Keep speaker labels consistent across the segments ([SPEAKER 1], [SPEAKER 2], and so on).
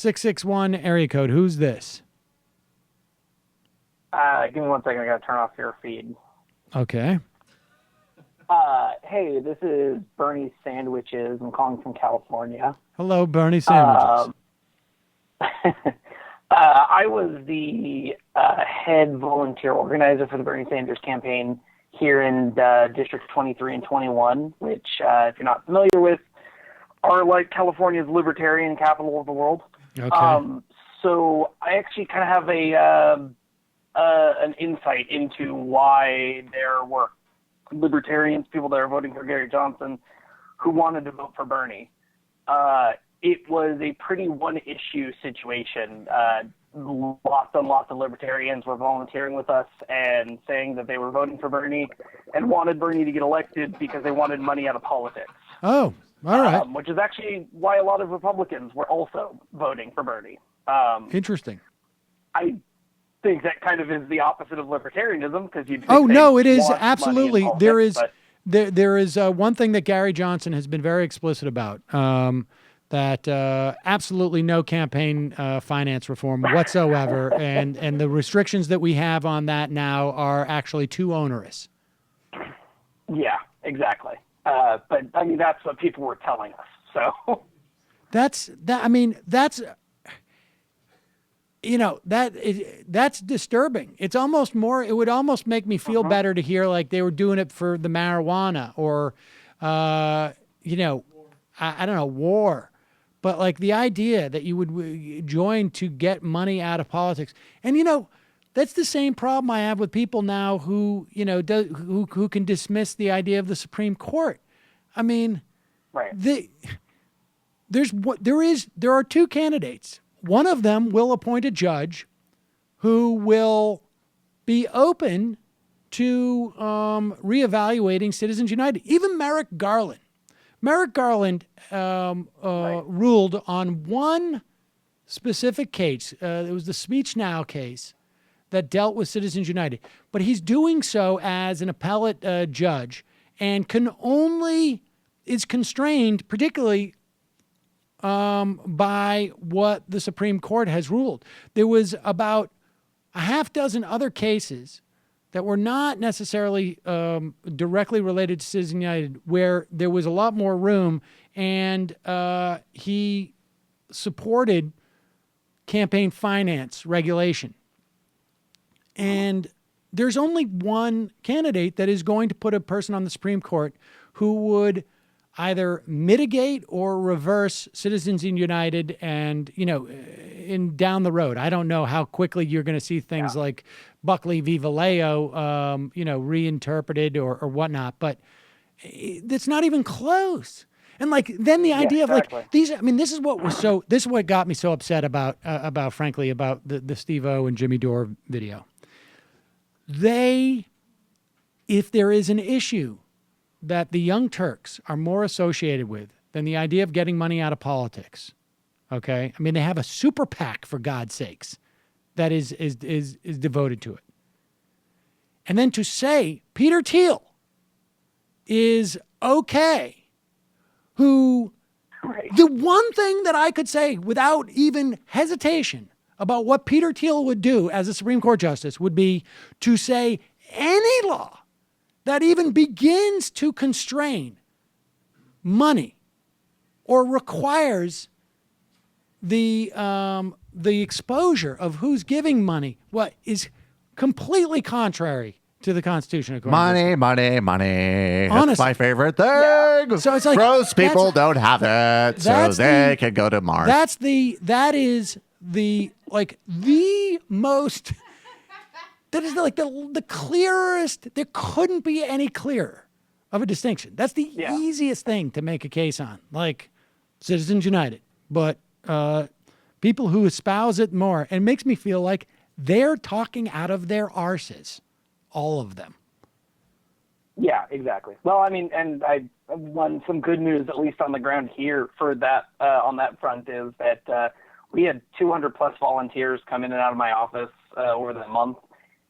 [SPEAKER 1] 661 area code. Who's this?
[SPEAKER 2] Give me 1 second. I got to turn off your feed.
[SPEAKER 1] Okay.
[SPEAKER 2] Hey, this is Bernie Sandwiches. I'm calling from California.
[SPEAKER 1] Hello, Bernie Sandwiches.
[SPEAKER 2] I was the head volunteer organizer for the Bernie Sanders campaign here in District 23 and 21, which, if you're not familiar with, are like California's libertarian capital of the world.
[SPEAKER 1] Okay.
[SPEAKER 2] So I actually kind of have an insight into why there were libertarians, people that are voting for Gary Johnson, who wanted to vote for Bernie. It was a pretty one-issue situation. Lots and lots of libertarians were volunteering with us and saying that they were voting for Bernie and wanted Bernie to get elected because they wanted money out of politics.
[SPEAKER 1] Oh, all right.
[SPEAKER 2] Which is actually why a lot of Republicans were also voting for Bernie.
[SPEAKER 1] Interesting.
[SPEAKER 2] I think that kind of is the opposite of libertarianism because you.
[SPEAKER 1] Oh no, it is absolutely. There is one thing that Gary Johnson has been very explicit about. That absolutely no campaign finance reform whatsoever, and the restrictions that we have on that now are actually too onerous.
[SPEAKER 2] Yeah, exactly. But I mean, that's what people were telling us. So
[SPEAKER 1] that's that's disturbing. It's almost more. It would almost make me feel better to hear like they were doing it for the marijuana or, I don't know, war. But like the idea that you would join to get money out of politics, and that's the same problem I have with people now who who can dismiss the idea of the Supreme Court. I mean,
[SPEAKER 2] right.
[SPEAKER 1] There are two candidates. One of them will appoint a judge who will be open to reevaluating Citizens United. Even Merrick Garland. Merrick Garland ruled on one specific case. It was the Speech Now case that dealt with Citizens United. But he's doing so as an appellate judge and is constrained particularly by what the Supreme Court has ruled. There was about a half dozen other cases that were not necessarily directly related to Citizens United, where there was a lot more room, and he supported campaign finance regulation. And there's only one candidate that is going to put a person on the Supreme Court who would either mitigate or reverse Citizens United and, in down the road. I don't know how quickly you're going to see things like Buckley v. Vallejo, reinterpreted or whatnot, but it's not even close. And then the idea of this is what got me so upset about frankly, about the Steve-O and Jimmy Dore video. If there is an issue that the Young Turks are more associated with than the idea of getting money out of politics. Okay? I mean, they have a super PAC, for God's sakes, that is devoted to it. And then to say Peter Thiel is okay, who the one thing that I could say without even hesitation about what Peter Thiel would do as a Supreme Court justice would be to say any law that even begins to constrain money or requires the exposure of who's giving money, what is completely contrary to the Constitution.
[SPEAKER 3] Money. Honestly, that's my favorite thing.
[SPEAKER 1] Yeah. So it's like
[SPEAKER 3] gross people don't have it, so they can go to Mars.
[SPEAKER 1] That is the most. That is the clearest. There couldn't be any clearer of a distinction. That's the easiest thing to make a case on, like Citizens United. But people who espouse it more, and it makes me feel like they're talking out of their arses, all of them.
[SPEAKER 2] Yeah, exactly. Well, I mean, and I won some good news, at least on the ground here for that, on that front, is that we had 200 plus volunteers come in and out of my office over that month.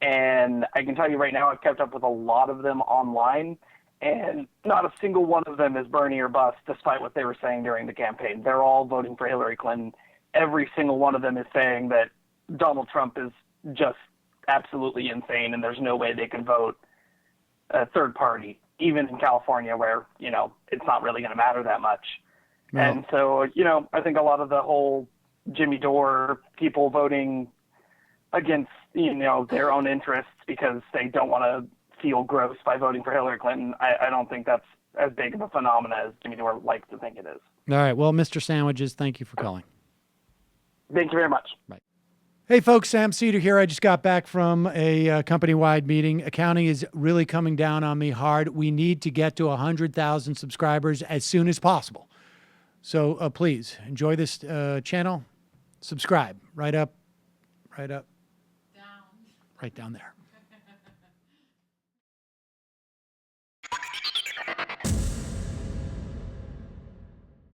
[SPEAKER 2] And I can tell you right now, I've kept up with a lot of them online, and not a single one of them is Bernie or bust, despite what they were saying during the campaign. They're all voting for Hillary Clinton. every single one of them is saying that Donald Trump is just absolutely insane and there's no way they can vote a third party, even in California where, it's not really going to matter that much.
[SPEAKER 1] No.
[SPEAKER 2] And so, I think a lot of the whole Jimmy Dore people voting against, their own interests because they don't want to feel gross by voting for Hillary Clinton, I don't think that's as big of a phenomenon as Jimmy Dore likes to think it is.
[SPEAKER 1] All right. Well, Mr. Sandwiches, thank you for calling.
[SPEAKER 2] Thank you very much.
[SPEAKER 1] Bye. Hey, folks, Sam Seder here. I just got back from a company-wide meeting. Accounting is really coming down on me hard. We need to get to 100,000 subscribers as soon as possible. So please enjoy this channel. Subscribe right down there.